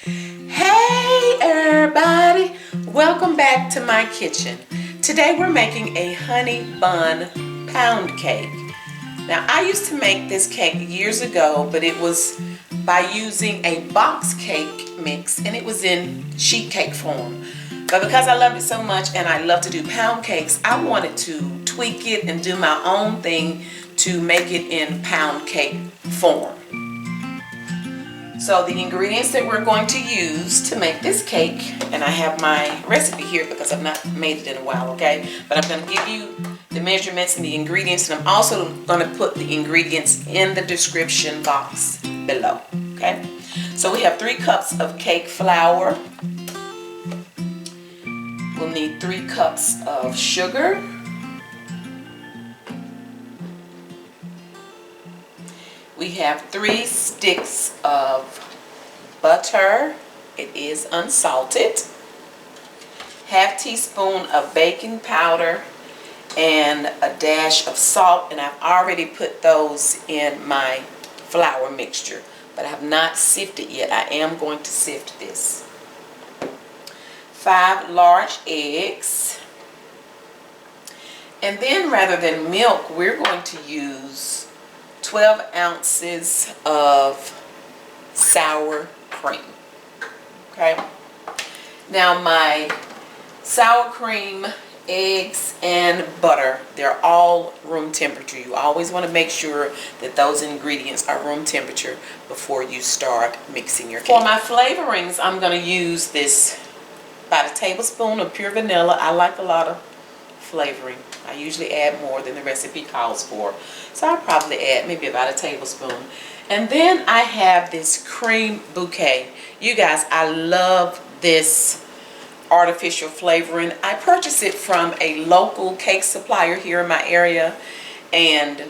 Hey everybody, welcome back to my kitchen. Today we're making a honey bun pound cake. Now I used to make this cake years ago, but it was by using a box cake mix and it was in sheet cake form. But because I love it so much and I love to do pound cakes, I wanted to tweak it and do my own thing to make it in pound cake form. So the ingredients that we're going to use to make this cake, and I have my recipe here because I've not made it in a while, okay? But I'm going to give you the measurements and the ingredients, and I'm also going to put the ingredients in the description box below, okay? So we have 3 cups of cake flour. We'll need 3 cups of sugar. We have 3 sticks of butter. It is unsalted. Half teaspoon of baking powder and a dash of salt, and I've already put those in my flour mixture, but I have not sifted yet. I am going to sift this. 5 large eggs. And then rather than milk, we're going to use 12 ounces of sour cream. Okay. Now my sour cream, eggs, and butter, they're all room temperature. You always want to make sure that those ingredients are room temperature before you start mixing your cake. For my flavorings, I'm going to use this about a tablespoon of pure vanilla. I like a lot of flavoring. I usually add more than the recipe calls for, so I'll probably add maybe about a tablespoon. And then I have this cream bouquet. You guys, I love this artificial flavoring. I purchased it from a local cake supplier here in my area, and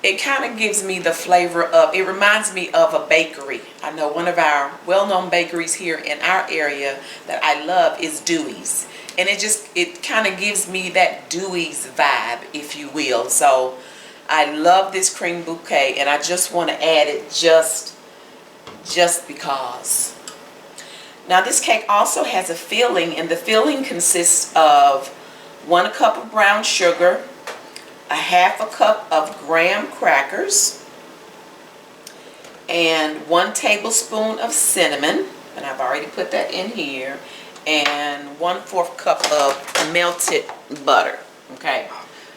it kind of gives me the flavor of, it reminds me of a bakery. I know one of our well-known bakeries here in our area that I love is Dewey's. And it kind of gives me that Dewey's vibe, if you will. So I love this cream bouquet, and I just want to add it just because. Now this cake also has a filling, and the filling consists of 1 cup of brown sugar, a half a cup of graham crackers, and 1 tablespoon of cinnamon, and I've already put that in here, and 1/4 cup of melted butter. Okay,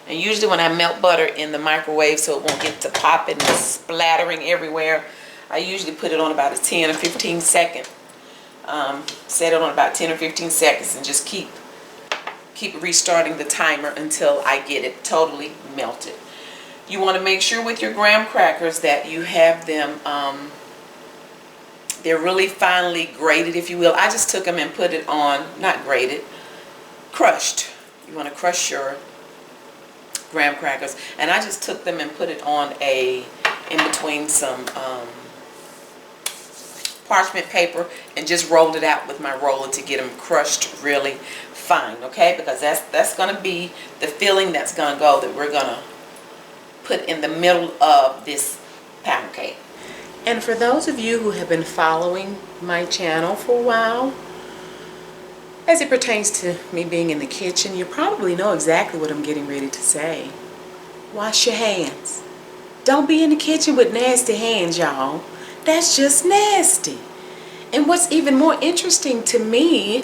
and usually when I melt butter in the microwave so it won't get to popping and splattering everywhere, I usually put it on about a 10 or 15 second. Set it on about 10 or 15 seconds and just keep restarting the timer until I get it totally melted. You want to make sure with your graham crackers that you have them they're really finely grated, if you will. I just took them and put it on, not grated, crushed. You want to crush your graham crackers. And I just took them and put it on in between some parchment paper and just rolled it out with my roller to get them crushed really fine, okay? Because that's going to be the filling that's going to go, that we're going to put in the middle of this pound cake. And for those of you who have been following my channel for a while, as it pertains to me being in the kitchen, you probably know exactly what I'm getting ready to say. Wash your hands. Don't be in the kitchen with nasty hands, y'all. That's just nasty. And what's even more interesting to me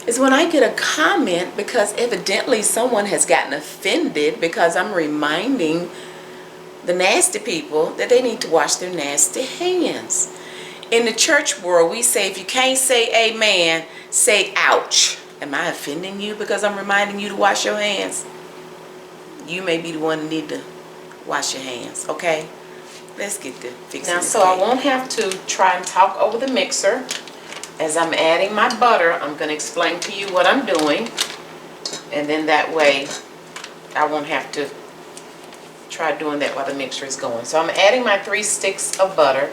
is when I get a comment, because evidently someone has gotten offended because I'm reminding the nasty people that they need to wash their nasty hands. In the church world, we say if you can't say amen, say ouch. Am I offending you because I'm reminding you to wash your hands? You may be the one that need to wash your hands, okay? Let's get to fixing this cake. Now, so I won't have to try and talk over the mixer. As I'm adding my butter, I'm going to explain to you what I'm doing, and then that way I won't have to try doing that while the mixture is going. So I'm adding my 3 sticks of butter,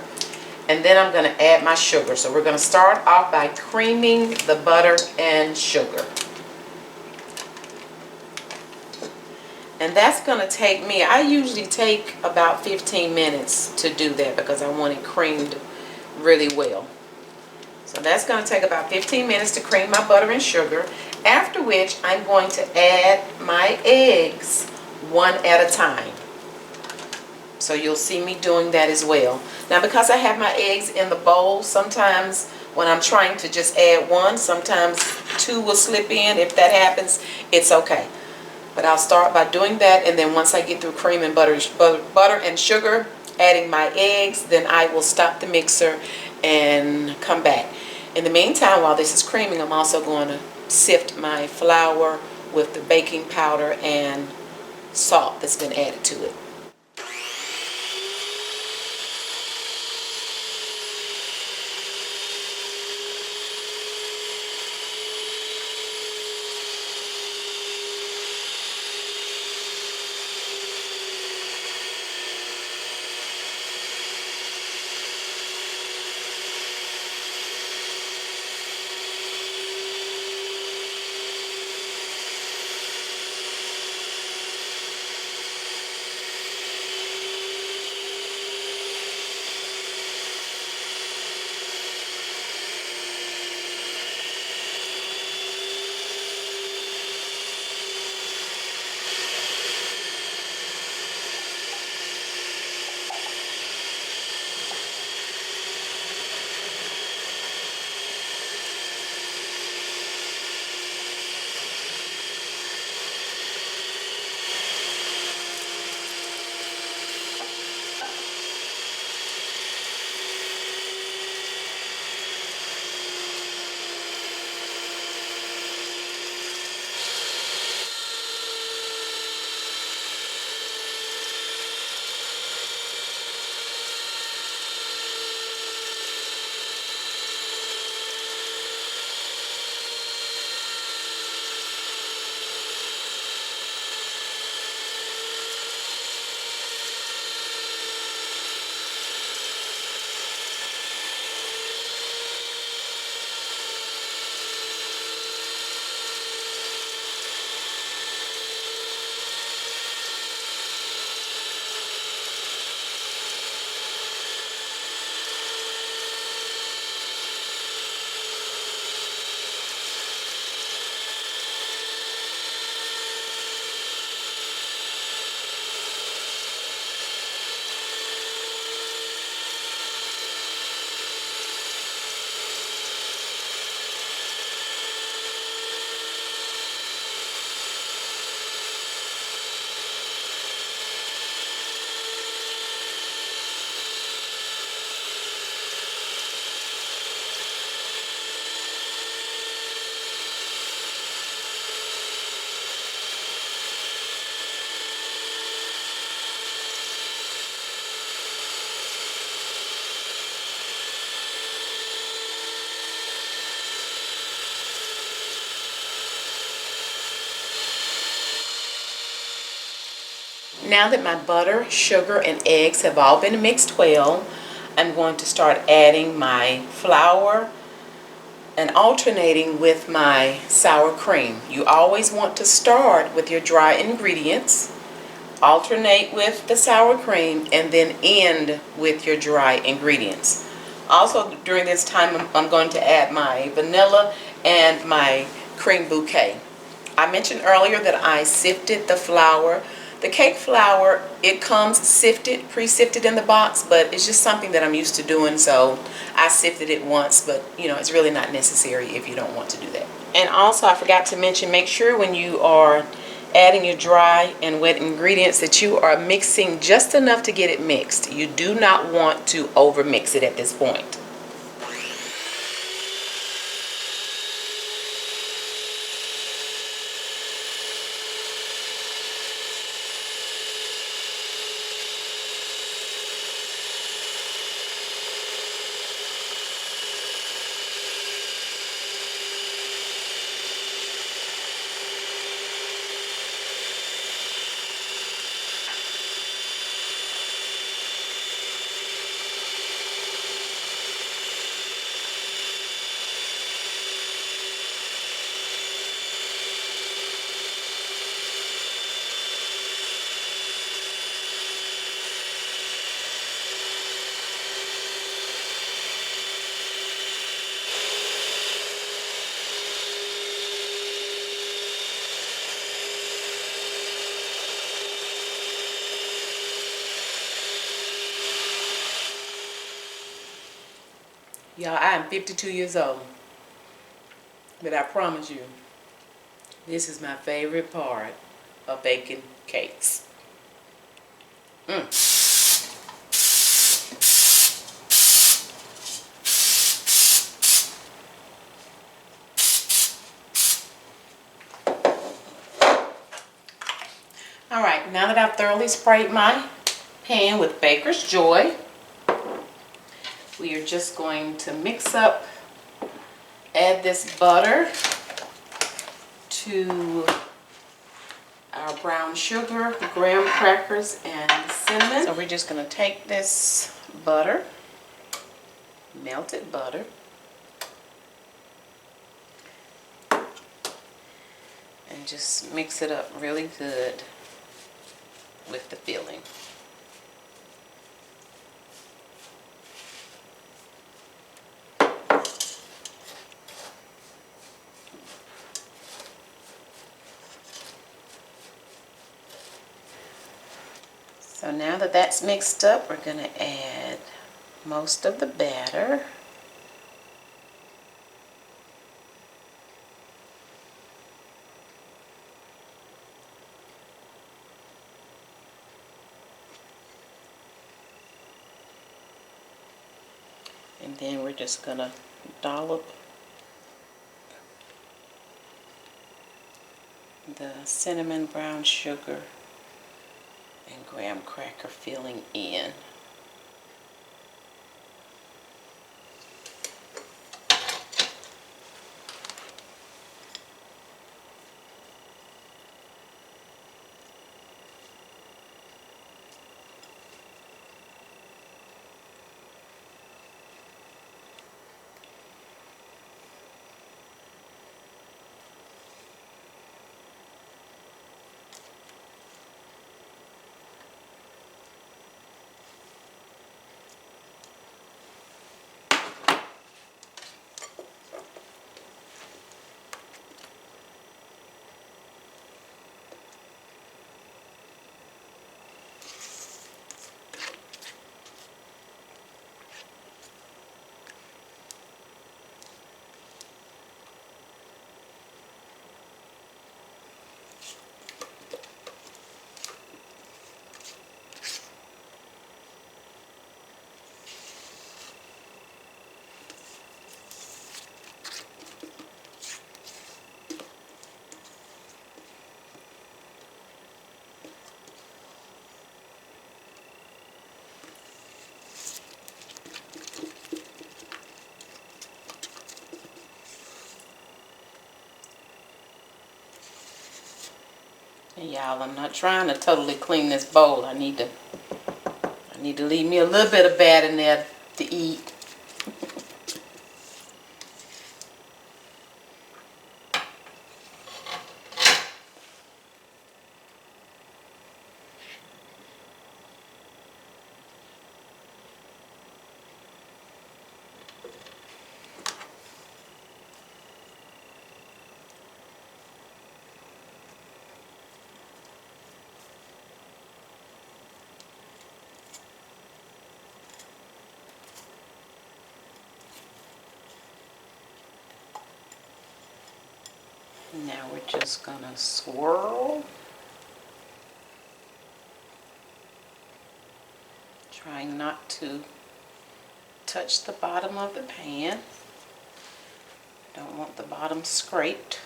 and then I'm going to add my sugar. So we're going to start off by creaming the butter and sugar. And that's going to take me, I usually take about 15 minutes to do that because I want it creamed really well. So that's going to take about 15 minutes to cream my butter and sugar, after which I'm going to add my eggs one at a time. So you'll see me doing that as well. Now because I have my eggs in the bowl, sometimes when I'm trying to just add one, sometimes two will slip in. If that happens, it's okay. But I'll start by doing that, and then once I get through creaming butter and sugar, adding my eggs, then I will stop the mixer and come back. In the meantime, while this is creaming, I'm also going to sift my flour with the baking powder and salt that's been added to it. Now that my butter, sugar, and eggs have all been mixed well, I'm going to start adding my flour and alternating with my sour cream. You always want to start with your dry ingredients, alternate with the sour cream, and then end with your dry ingredients. Also, during this time, I'm going to add my vanilla and my cream bouquet. I mentioned earlier that I sifted the flour. The cake flour, it comes sifted, pre-sifted in the box, but it's just something that I'm used to doing, so I sifted it once, but you know, it's really not necessary if you don't want to do that. And also, I forgot to mention, make sure when you are adding your dry and wet ingredients that you are mixing just enough to get it mixed. You do not want to over mix it at this point. Y'all, I am 52 years old. But I promise you, this is my favorite part of baking cakes. Alright, now that I've thoroughly sprayed my pan with Baker's Joy, we are just going to mix up, add this butter to our brown sugar, graham crackers, and cinnamon. So we're just going to take this butter, melted butter, and just mix it up really good with the filling. So now that that's mixed up, we're going to add most of the batter. And then we're just going to dollop the cinnamon, brown sugar, and graham cracker filling in. And y'all, I'm not trying to totally clean this bowl. I need to leave me a little bit of batter in there to eat. Now we're just gonna swirl, trying not to touch the bottom of the pan. Don't want the bottom scraped.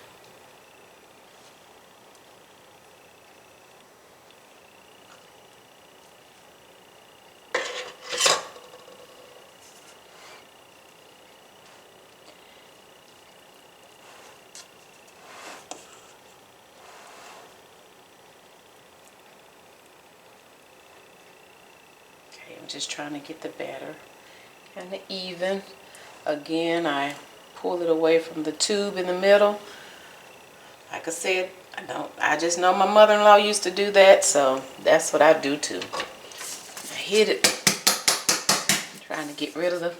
I'm just trying to get the batter kind of even. Again, I pull it away from the tube in the middle. Like I said, I just know my mother-in-law used to do that, so that's what I do too. I hit it, trying to get rid of the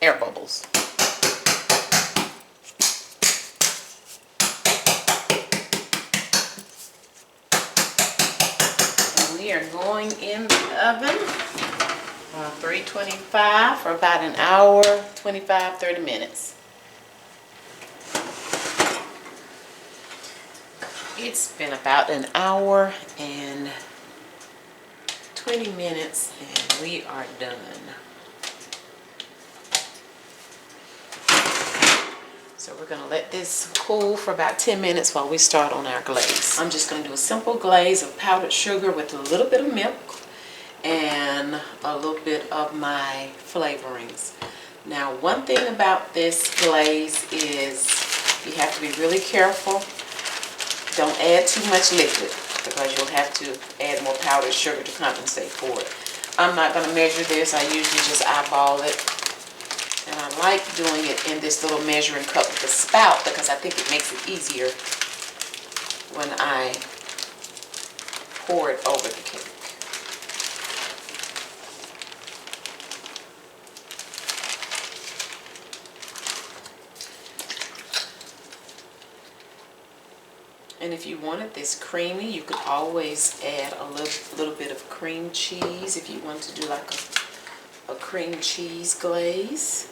air bubbles. We are going in the oven on 325 for about an hour, 25, 30 minutes. It's been about an hour and 20 minutes and we are done. So we're going to let this cool for about 10 minutes while we start on our glaze. I'm just going to do a simple glaze of powdered sugar with a little bit of milk and a little bit of my flavorings. Now, one thing about this glaze is you have to be really careful. Don't add too much liquid because you'll have to add more powdered sugar to compensate for it. I'm not going to measure this. I usually just eyeball it. And I like doing it in this little measuring cup with a spout because I think it makes it easier when I pour it over the cake. And if you wanted this creamy, you could always add a little bit of cream cheese if you want to do like a cream cheese glaze.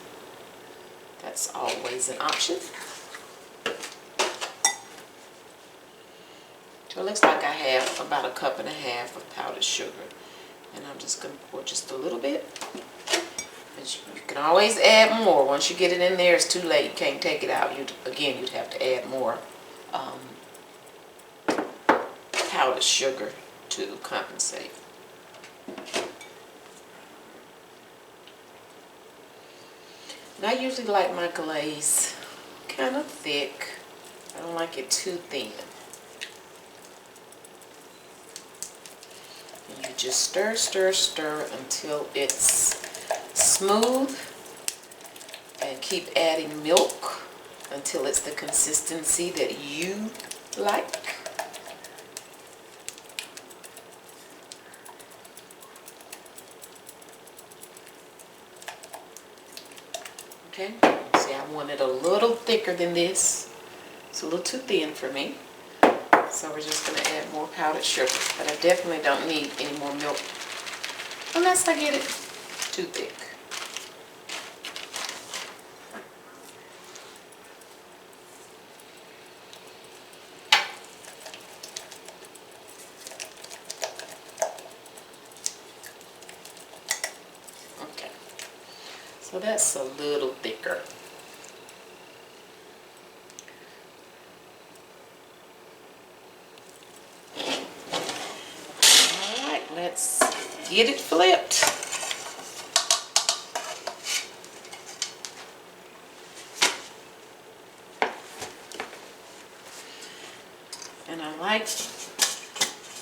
That's always an option. So it looks like I have about 1.5 cups of powdered sugar. And I'm just going to pour just a little bit. But you can always add more. Once you get it in there, it's too late. You can't take it out. You'd have to add more powdered sugar to compensate. And I usually like my glaze kind of thick. I don't like it too thin. And you just stir, stir, stir until it's smooth. And keep adding milk until it's the consistency that you like. Okay, see, I want it a little thicker than this. It's a little too thin for me. So we're just going to add more powdered sugar. But I definitely don't need any more milk unless I get it too thick. So that's a little thicker. Alright, let's get it flipped. And I like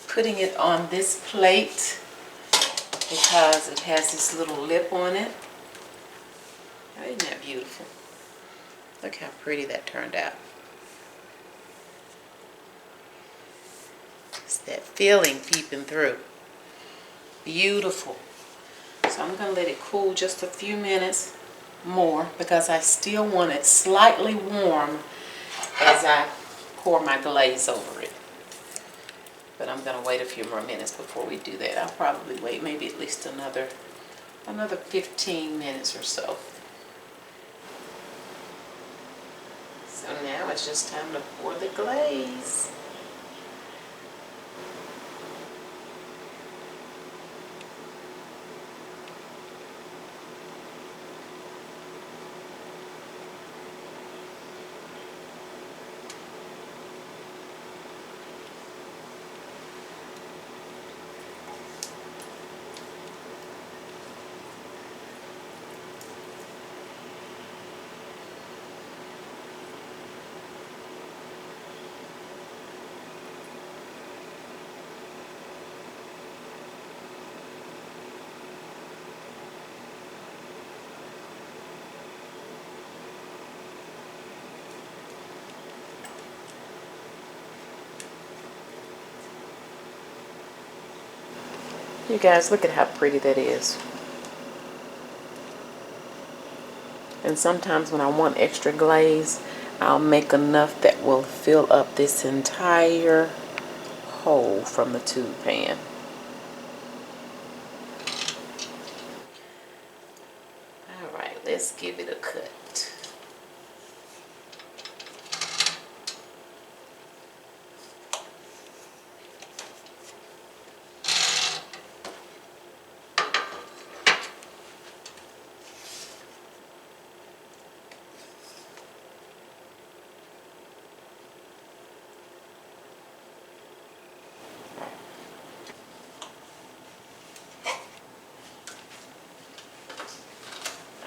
putting it on this plate because it has this little lip on it. Isn't that beautiful? Look how pretty that turned out. It's that feeling peeping through. Beautiful. So I'm going to let it cool just a few minutes more because I still want it slightly warm as I pour my glaze over it. But I'm going to wait a few more minutes before we do that. I'll probably wait maybe at least another 15 minutes or so. So now it's just time to pour the glaze. You guys, look at how pretty that is. And sometimes when I want extra glaze, I'll make enough that will fill up this entire hole from the tube pan. let's give it a cut.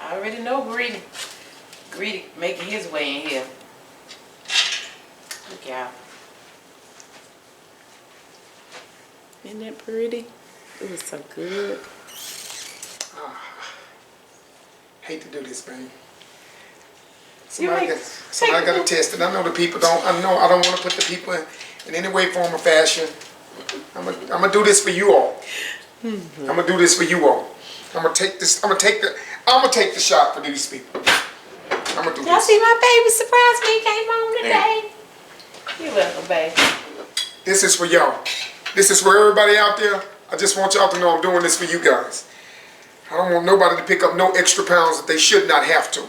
I already know Greedy. Greedy making his way in here. Look out. Isn't that pretty? It was so good. Hate to do this, man. Somebody got to test it. I know the people don't. I know I don't want to put the people in any way, form, or fashion. I'm gonna do this for you all. I'm gonna do this for you all. I'm gonna take this. I'm gonna take the shot for these people. I'm gonna do Y'all this. see my baby surprise me came home today? You're welcome, baby. This is for y'all. This is for everybody out there. I just want y'all to know I'm doing this for you guys. I don't want nobody to pick up no extra pounds that they should not have to.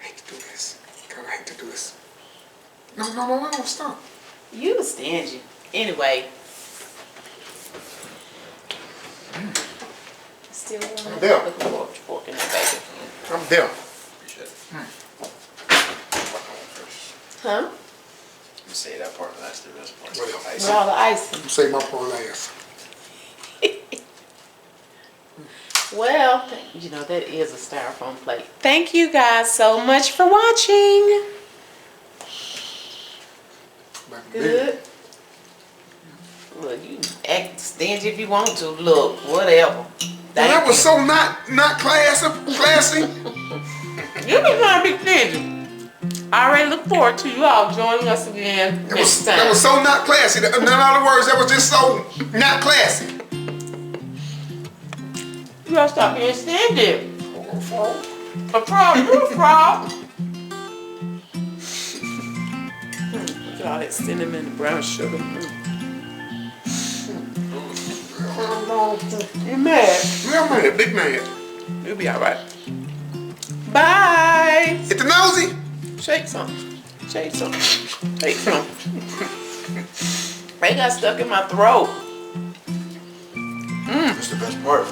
I hate to do this. God, I hate to do this. No, stop. You were stingy. Anyway. Still I'm there. looking forward to pork in that baby. I'm there. Appreciate it. Huh? You say that part, but that's the best part. Well, Ice. With all the icing. Say my poor last. Well, you know, that is a styrofoam plate. Thank you guys so much for watching. Good. Look, you can act stingy if you want to. Look, whatever. That was so not classy. You be trying to be stingy. I already look forward to you all joining us again next time. That was so not classy. In other words, that was just so not classy. You gotta stop being stingy. A frog, you a frog. Look at all that cinnamon and brown sugar. You mad? Yeah, I'm mad, big mad. You'll be alright. Bye. Hit the nosy. Shake some. Shake some. Shake some. They got stuck in my throat. That's the best part.